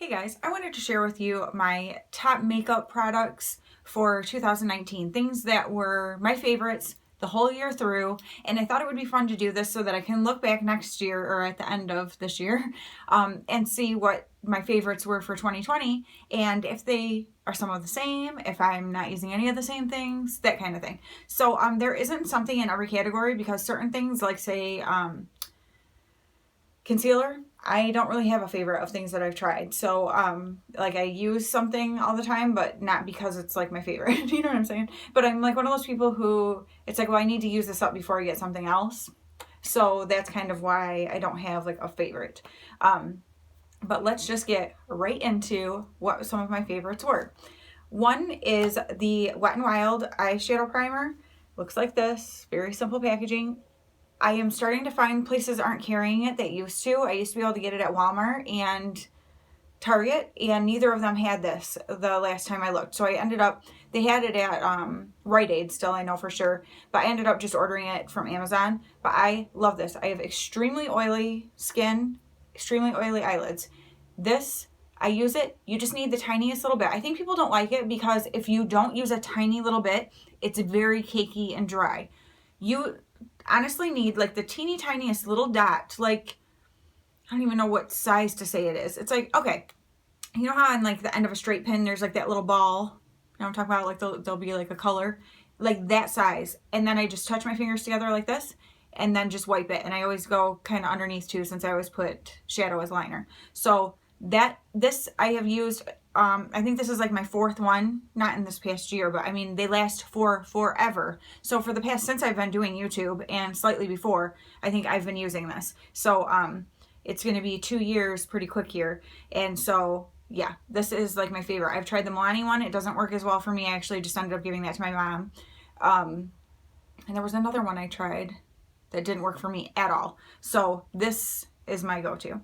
Hey guys, I wanted to share with you my top makeup products for 2019, things that were my favorites the whole year through, and I thought it would be fun to do this so that I can look back next year or at the end of this year and see what my favorites were for 2020 and if they are some of the same, if I'm not using any of the same things, that kind of thing. So there isn't something in every category because certain things like say concealer, I don't really have a favorite of things that I've tried. So, like I use something all the time, but not because it's like my favorite. You know what I'm saying? But I'm like one of those people who it's like, well, I need to use this up before I get something else. So that's kind of why I don't have like a favorite. But let's just get right into what some of my favorites were. One is the Wet n Wild eyeshadow primer. Looks like this, very simple packaging. I am starting to find places aren't carrying it that used to. I used to be able to get it at Walmart and Target, and neither of them had this the last time I looked. So I ended up, they had it at Rite Aid still, I know for sure, but I ended up just ordering it from Amazon. But I love this. I have extremely oily skin, extremely oily eyelids. This, I use it, you just need the tiniest little bit. I think people don't like it because if you don't use a tiny little bit, it's very cakey and dry. You honestly need like the teeny tiniest little dot, like I don't even know what size to say it is. It's like, okay, you know how on like the end of a straight pin there's like that little ball, you know I'm talking about, like there'll be like a color, like that size, and then I just touch my fingers together like this and then just wipe it. And I always go kind of underneath too, since I always put shadow as liner. So this I have used, I think this is like my fourth one, not in this past year, but I mean they last for forever. So for the past, since I've been doing YouTube and slightly before, I think I've been using this. So it's going to be 2 years pretty quick here. And so yeah, this is like my favorite. I've tried the Milani one. It doesn't work as well for me. I actually just ended up giving that to my mom. And there was another one I tried that didn't work for me at all. So this is my go-to.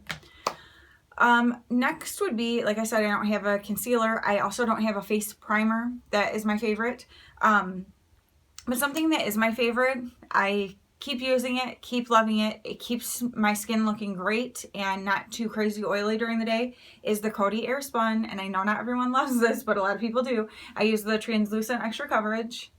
Next would be, like I said, I don't have a concealer. I also don't have a face primer. That is my favorite. But something that is my favorite, I keep using it, keep loving it, it keeps my skin looking great and not too crazy oily during the day, is the Coty Airspun. And I know not everyone loves this, but a lot of people do. I use the translucent extra coverage,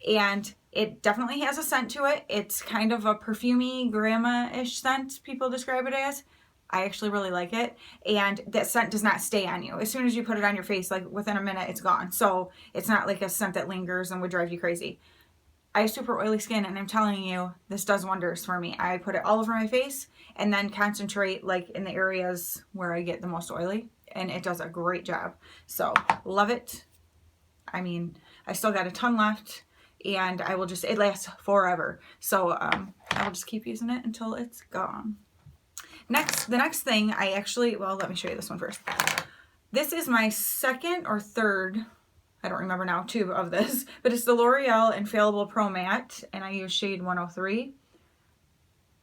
and it definitely has a scent to it. It's kind of a perfumey, grandma-ish scent, people describe it as. I actually really like it, and that scent does not stay on you. As soon as you put it on your face, like within a minute, it's gone. So it's not like a scent that lingers and would drive you crazy. I have super oily skin, and I'm telling you, this does wonders for me. I put it all over my face and then concentrate like in the areas where I get the most oily, and it does a great job. So love it. I mean, I still got a ton left, and I will just, it lasts forever. So I will just keep using it until it's gone. The next thing I actually, well, let me show you this one first. This is my second or third, I don't remember now, tube of this, but it's the L'Oreal Infallible Pro Matte, and I use shade 103.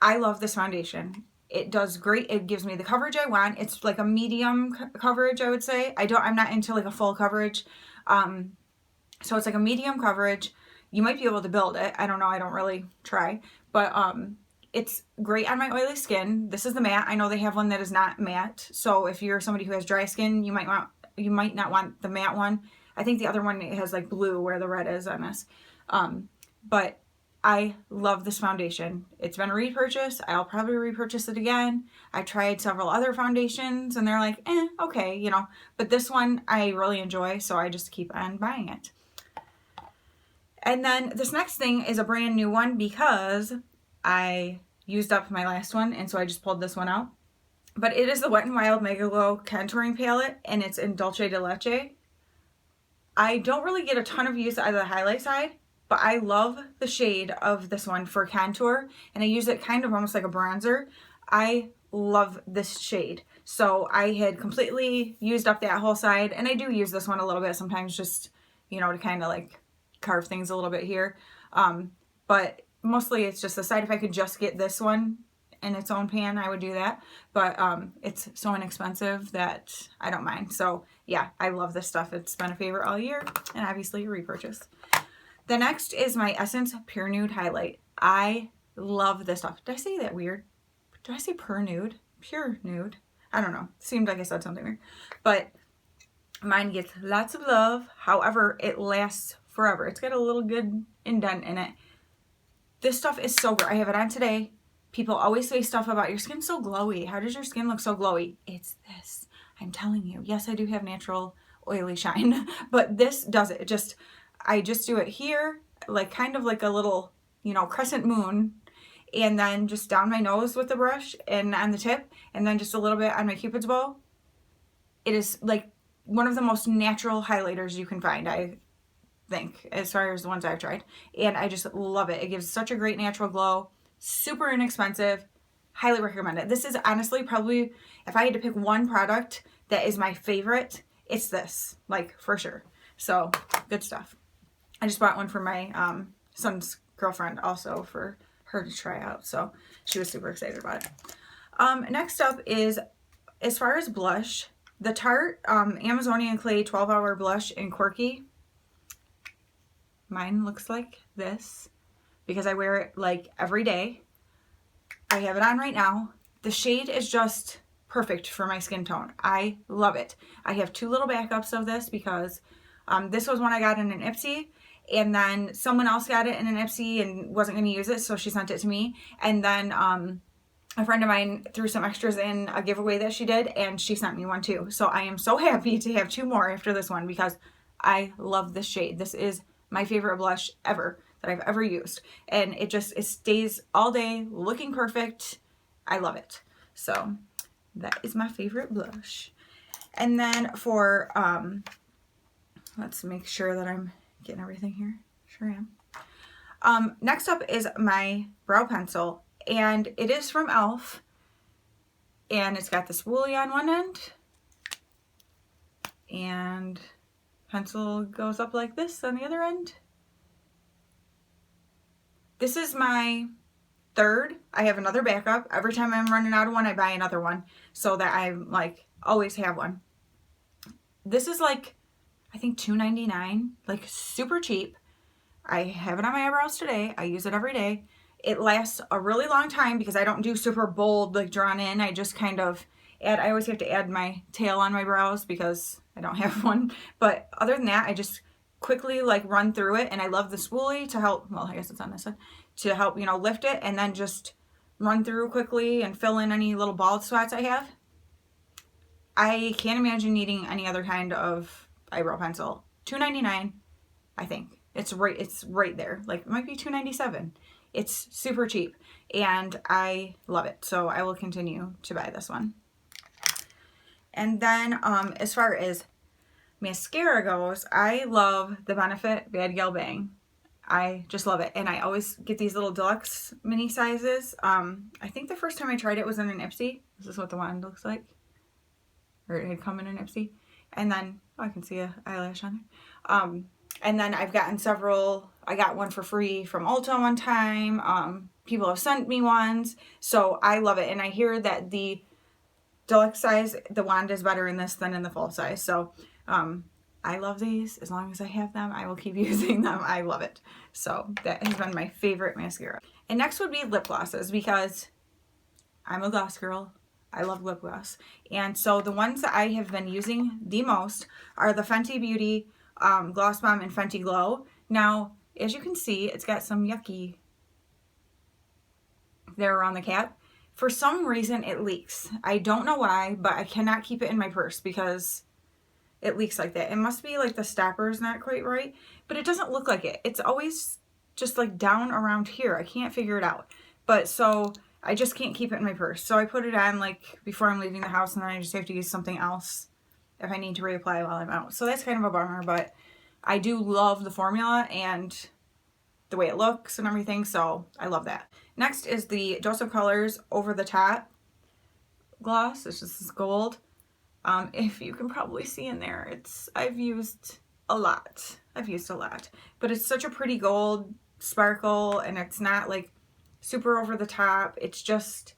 I love this foundation. It does great. It gives me the coverage I want. It's like a medium coverage, I would say. I'm not into like a full coverage. So it's like a medium coverage. You might be able to build it. I don't know. I don't really try, but it's great on my oily skin. This is the matte. I know they have one that is not matte. So if you're somebody who has dry skin, you might not want the matte one. I think the other one, it has like blue where the red is on this. But I love this foundation. It's been a repurchase. I'll probably repurchase it again. I tried several other foundations and they're like, okay, you know, but this one I really enjoy. So I just keep on buying it. And then this next thing is a brand new one because I used up my last one, and so I just pulled this one out. But it is the Wet n Wild Mega Glow Contouring Palette, and it's in Dulce de Leche. I don't really get a ton of use out of the highlight side, but I love the shade of this one for contour, and I use it kind of almost like a bronzer. I love this shade. So I had completely used up that whole side, and I do use this one a little bit sometimes, just, you know, to kind of like carve things a little bit here. But mostly it's just the side. If I could just get this one in its own pan, I would do that. But it's so inexpensive that I don't mind. So yeah, I love this stuff. It's been a favorite all year, and obviously a repurchase. The next is my Essence Pure Nude Highlight. I love this stuff. Did I say that weird? Did I say Pure Nude? Pure Nude. I don't know. Seemed like I said something weird. But mine gets lots of love. However, it lasts forever. It's got a little good indent in it. This stuff is so good. I have it on today. People always say stuff about your skin's so glowy. How does your skin look so glowy? It's this. I'm telling you. Yes, I do have natural oily shine, but this does it. I just do it here, like kind of like a little, you know, crescent moon, and then just down my nose with the brush and on the tip, and then just a little bit on my Cupid's bow. It is like one of the most natural highlighters you can find, I think, as far as the ones I've tried. And I just love it. It gives such a great natural glow. Super inexpensive. Highly recommend it. This is honestly probably, if I had to pick one product that is my favorite, it's this, like, for sure. So, good stuff. I just bought one for my son's girlfriend also for her to try out. So, she was super excited about it. Next up is, as far as blush, the Tarte Amazonian Clay 12-Hour Blush in Quirky. Mine looks like this because I wear it like every day. I have it on right now. The shade is just perfect for my skin tone. I love it. I have two little backups of this because this was one I got in an Ipsy, and then someone else got it in an Ipsy and wasn't going to use it, so she sent it to me. And then a friend of mine threw some extras in a giveaway that she did, and she sent me one too. So I am so happy to have two more after this one because I love this shade. This is my favorite blush ever that I've ever used. And it stays all day looking perfect. I love it. So that is my favorite blush. And then for, let's make sure that I'm getting everything here. Sure am. Next up is my brow pencil. And it is from e.l.f. And it's got this woolly on one end. And pencil goes up like this on the other end. This is my third. I have another backup. Every time I'm running out of one, I buy another one so that I like always have one. This is like, I think $2.99, like super cheap. I have it on my eyebrows today. I use it every day. It lasts a really long time because I don't do super bold, like drawn in. I just kind of add, I always have to add my tail on my brows because I don't have one. But other than that, I just quickly like run through it. And I love the spoolie to help, well, I guess it's on this side, to help, you know, lift it and then just run through quickly and fill in any little bald spots I have. I can't imagine needing any other kind of eyebrow pencil. $2.99, I think. It's right there. Like, it might be $2.97. It's super cheap and I love it. So I will continue to buy this one. And then as far as mascara goes, I love the Benefit Bad Gal Bang. I just love it. And I always get these little deluxe mini sizes. I think the first time I tried it was in an Ipsy. This is what the wand looks like. Or it had come in an Ipsy. And then, oh, I can see an eyelash on there. And then I've gotten several. I got one for free from Ulta one time. People have sent me ones. So I love it. And I hear that the deluxe size, the wand is better in this than in the full size. So I love these. As long as I have them, I will keep using them. I love it. So that has been my favorite mascara. And next would be lip glosses because I'm a gloss girl. I love lip gloss. And so the ones that I have been using the most are the Fenty Beauty Gloss Bomb and Fenty Glow. Now, as you can see, it's got some yucky there around the cap. For some reason, it leaks. I don't know why, but I cannot keep it in my purse because it leaks like that. It must be like the stopper's not quite right, but it doesn't look like it. It's always just like down around here. I can't figure it out. But so I just can't keep it in my purse. So I put it on like before I'm leaving the house, and then I just have to use something else if I need to reapply while I'm out. So that's kind of a bummer, but I do love the formula and the way it looks and everything, so I love that. Next is the Dose of Colors Over the Top gloss. It's just this gold. If you can probably see in there, I've used a lot. But it's such a pretty gold sparkle, and it's not like super over the top. It's just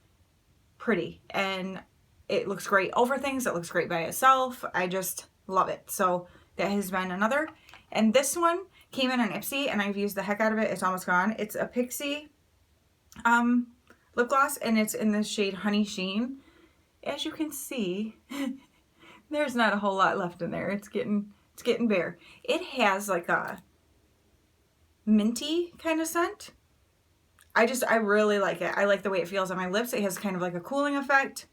pretty, and it looks great over things. It looks great by itself. I just love it. So that has been another. And this one came in an Ipsy, and I've used the heck out of it. It's almost gone. It's a Pixie lip gloss, and it's in the shade Honey Sheen. as you can see, there's not a whole lot left in there. It's getting bare. It has like a minty kind of scent. I really like it. I like the way it feels on my lips. It has kind of like a cooling effect.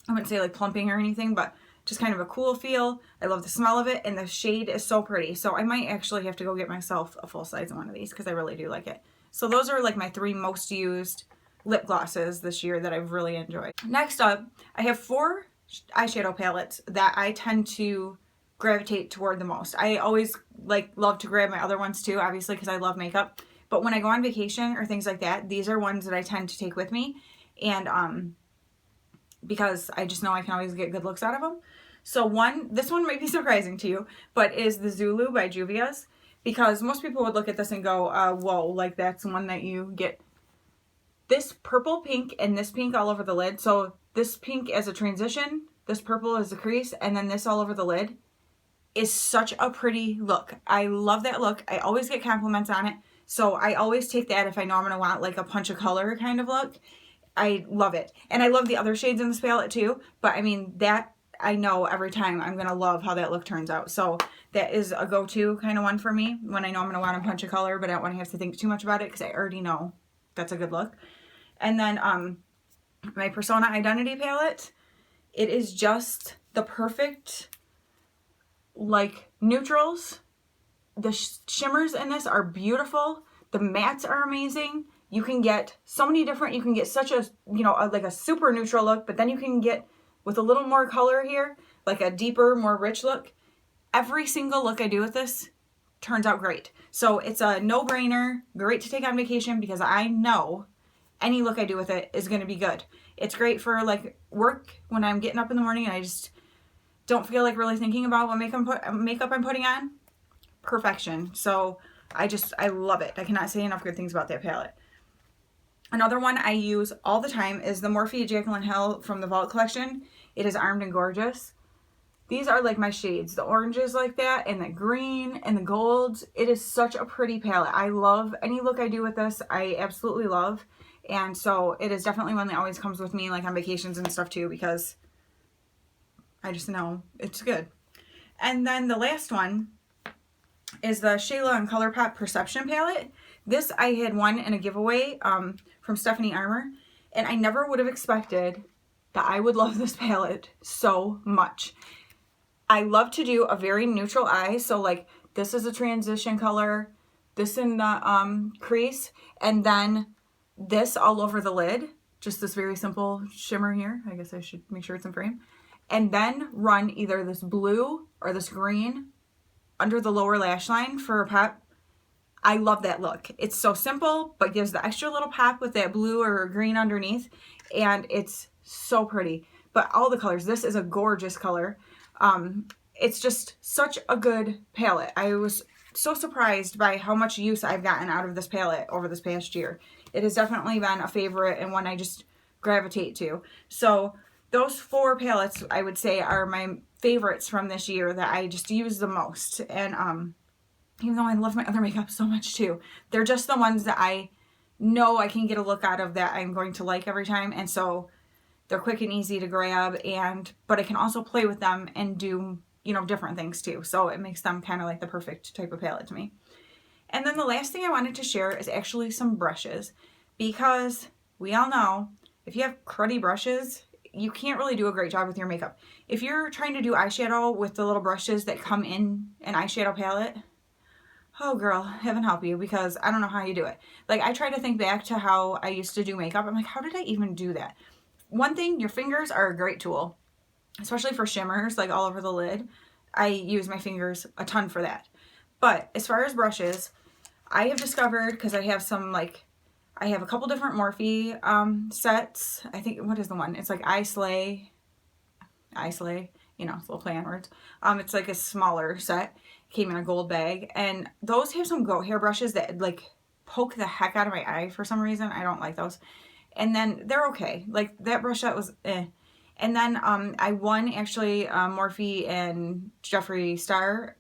I wouldn't say like plumping or anything, but just kind of a cool feel. I love the smell of it, and the shade is so pretty. So I might actually have to go get myself a full size one of these because I really do like it. So those are like my 3 most used lip glosses this year that I've really enjoyed. Next up, I have 4 eyeshadow palettes that I tend to gravitate toward the most. I always like love to grab my other ones too, obviously, because I love makeup. But when I go on vacation or things like that, these are ones that I tend to take with me. And because I just know I can always get good looks out of them. So this one might be surprising to you, but is the Zulu by Juvia's. Because most people would look at this and go, whoa, like that's one that you get. This purple, pink, and this pink all over the lid. So this pink as a transition, this purple as a crease, and then this all over the lid is such a pretty look. I love that look. I always get compliments on it. So I always take that if I know I'm going to want like a punch of color kind of look. I love it. And I love the other shades in this palette too. But I mean, that I know every time I'm going to love how that look turns out. So that is a go-to kind of one for me when I know I'm going to want a punch of color, but I don't want to have to think too much about it because I already know that's a good look. And then my Persona Identity palette, it is just the perfect like neutrals. The shimmers in this are beautiful. The mattes are amazing. You can get so many different, you can get such a, like a super neutral look, but then you can get with a little more color here, like a deeper, more rich look. Every single look I do with this turns out great. So it's a no-brainer, great to take on vacation because I know any look I do with it is going to be good. It's great for like work when I'm getting up in the morning and I just don't feel like really thinking about what makeup I'm putting on. Perfection. So I love it. I cannot say enough good things about that palette. Another one I use all the time is the Morphe Jaclyn Hill from the Vault collection. It is Armed and Gorgeous. These are like my shades, the oranges like that, and the green and the golds. It is such a pretty palette. I love any look I do with this. I absolutely love. And so it is definitely one that always comes with me like on vacations and stuff too, because I just know it's good. And then the last one is the Shayla and ColourPop Perception palette. This I had won in a giveaway from Stephanie Armour, and I never would have expected that I would love this palette so much. I love to do a very neutral eye, so like this is a transition color, this in the crease, and then this all over the lid, just this very simple shimmer here. I guess I should make sure it's in frame. And then run either this blue or this green under the lower lash line for a pop. I love that look. It's so simple, but gives the extra little pop with that blue or green underneath. And it's so pretty. But all the colors, this is a gorgeous color. It's just such a good palette. I was so surprised by how much use I've gotten out of this palette over this past year. It has definitely been a favorite and one I just gravitate to. So those 4 palettes I would say are my favorites from this year that I just use the most. And even though I love my other makeup so much too, they're just the ones that I know I can get a look out of that I'm going to like every time. And so they're quick and easy to grab, but I can also play with them and do, different things too. So it makes them kind of like the perfect type of palette to me. And then the last thing I wanted to share is actually some brushes, because we all know if you have cruddy brushes, you can't really do a great job with your makeup. If you're trying to do eyeshadow with the little brushes that come in an eyeshadow palette, oh girl, heaven help you, because I don't know how you do it. Like, I try to think back to how I used to do makeup. I'm like, how did I even do that? One thing, your fingers are a great tool, especially for shimmers, like all over the lid. I use my fingers a ton for that. But as far as brushes, I have discovered, because I have some, I have a couple different Morphe sets. I think, what is the one? It's like I Slay, it's a little play on words. It's like a smaller set. Came in a gold bag, and those have some goat hair brushes that like poke the heck out of my eye for some reason. I don't like those. And then they're okay. Like that brush set was eh. And then I won actually Morphe and Jeffree Star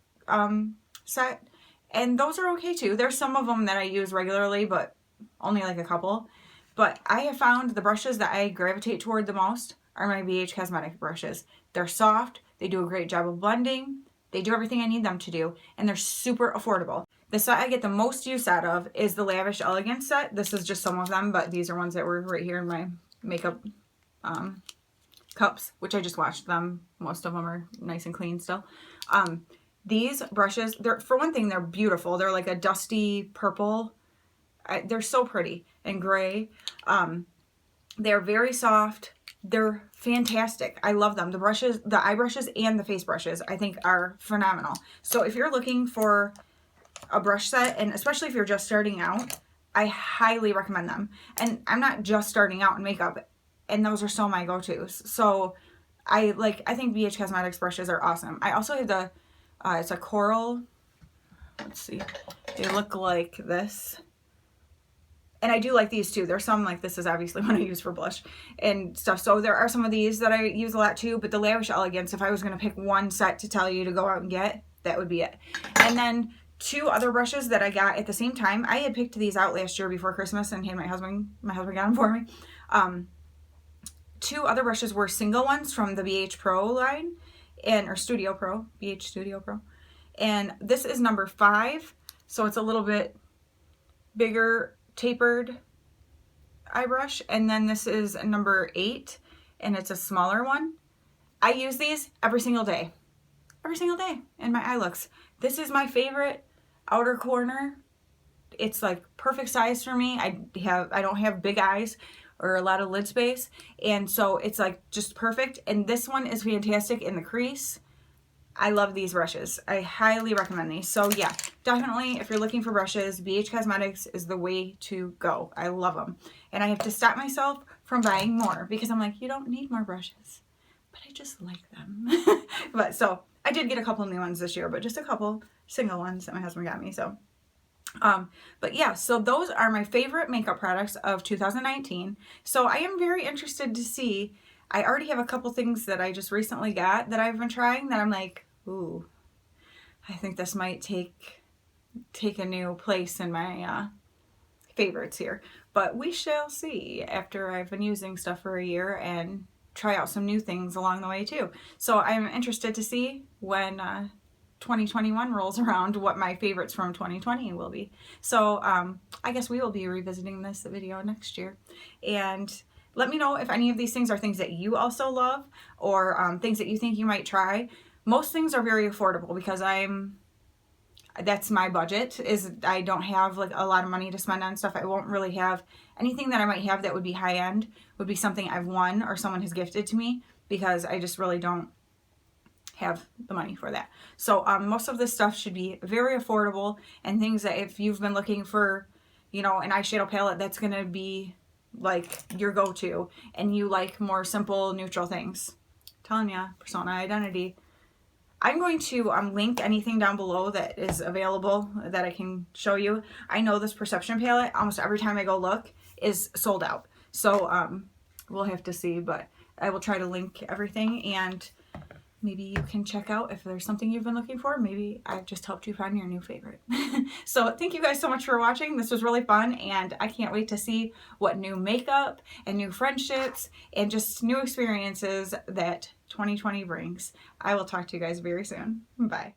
set, and those are okay too. There's some of them that I use regularly, but only like a couple. But I have found the brushes that I gravitate toward the most are my BH Cosmetic brushes. They're soft, they do a great job of blending, they do everything I need them to do, and they're super affordable. The set I get the most use out of is the Lavish Elegance set. This is just some of them, but these are ones that were right here in my makeup cups, which I just washed them. Most of them are nice and clean still. These brushes, they're, for one thing, they're beautiful. They're like a dusty purple. They're so pretty, and gray. They're very soft. They're fantastic. I love them. The brushes, the eye brushes and the face brushes, I think are phenomenal. So if you're looking for a brush set, and especially if you're just starting out, I highly recommend them. And I'm not just starting out in makeup, and those are so my go-tos. So I think BH Cosmetics brushes are awesome. I also have the, it's a coral, let's see, they look like this. And I do like these too. There's some, like this is obviously what I use for blush and stuff. So there are some of these that I use a lot too, but the Lavish Elegance, if I was going to pick one set to tell you to go out and get, that would be it. And then two other brushes that I got at the same time. I had picked these out last year before Christmas and had my husband got them for me. Two other brushes were single ones from the BH Pro line, or Studio Pro, BH Studio Pro. And this is number 5, so it's a little bit bigger, tapered eye brush, and then this is number 8, and it's a smaller one. I use these every single day in my eye looks. This is my favorite outer corner. It's like perfect size for me. I don't have big eyes or a lot of lid space, and so it's like just perfect. And this one is fantastic in the crease. I love these brushes. I highly recommend these. So yeah, definitely if you're looking for brushes, BH Cosmetics is the way to go. I love them. And I have to stop myself from buying more because I'm like, you don't need more brushes. But I just like them. But so I did get a couple new ones this year, but just a couple single ones that my husband got me. So but yeah, so those are my favorite makeup products of 2019. So I am very interested to see. I already have a couple things that I just recently got that I've been trying that I'm like, ooh, I think this might take a new place in my favorites here. But we shall see after I've been using stuff for a year and try out some new things along the way too. So I'm interested to see when 2021 rolls around what my favorites from 2020 will be. So I guess we will be revisiting this video next year. And let me know if any of these things are things that you also love, or things that you think you might try. Most things are very affordable because that's my budget, is I don't have like a lot of money to spend on stuff. I won't really have anything that I might have that would be high end, would be something I've won or someone has gifted to me, because I just really don't have the money for that. So most of this stuff should be very affordable, and things that if you've been looking for, you know, an eyeshadow palette that's gonna be like your go-to, and you like more simple neutral things. I'm telling ya, Persona Identity. I'm going to link anything down below that is available that I can show you. I know this Perception palette, almost every time I go look, is sold out. So we'll have to see, but I will try to link everything, and maybe you can check out if there's something you've been looking for. Maybe I've just helped you find your new favorite. So thank you guys so much for watching. This was really fun, and I can't wait to see what new makeup and new friendships and just new experiences that 2020 brings. I will talk to you guys very soon. Bye.